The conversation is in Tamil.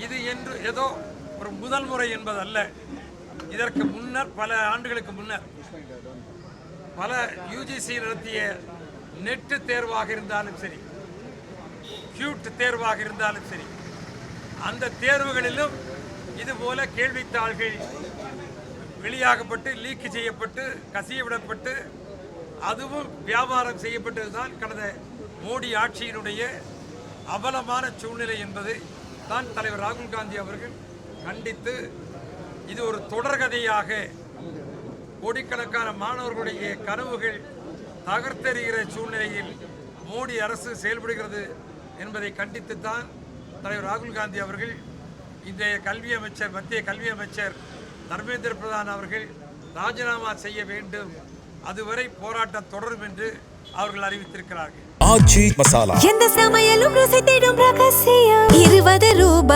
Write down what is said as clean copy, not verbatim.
இது என்று ஏதோ ஒரு முதல் முறை என்பதல்ல. இதற்கு முன்னர் பல ஆண்டுகளுக்கு முன்னர் பல யுஜிசி நடத்திய நெட்டு தேர்வாக இருந்தாலும் சரி, கியூட் தேர்வாக இருந்தாலும் சரி, அந்த தேர்வுகளிலும் இதுபோல கேள்வித்தாள்கள் வெளியாகப்பட்டு லீக் செய்யப்பட்டு கசியவிடப்பட்டு அதுவும் வியாபாரம் செய்யப்பட்டதுதான் கடந்த மோடி ஆட்சியினுடைய அவலமான சூழ்நிலை என்பதை தான் தலைவர் ராகுல் காந்தி அவர்கள் கண்டித்து, இது ஒரு தொடர்கதையாக கோடிக்கணக்கான மாணவர்களுடைய கனவுகள் தகர்த்தெறிகிற சூழ்நிலையில் மோடி அரசு செயல்படுகிறது என்பதை கண்டித்துத்தான் தலைவர் ராகுல் காந்தி அவர்கள் இன்றைய கல்வி அமைச்சர், மத்திய கல்வி அமைச்சர் தர்மேந்திர பிரதான் அவர்கள் ராஜினாமா செய்ய வேண்டும், அதுவரை போராட்டம் தொடரும் என்று அவர்கள் அறிவித்திருக்கிறார்கள். ஆச்சி மசாலா, எந்த சமையலும் ருசி தேடும் ரகசியம் 20 ரூபாய்.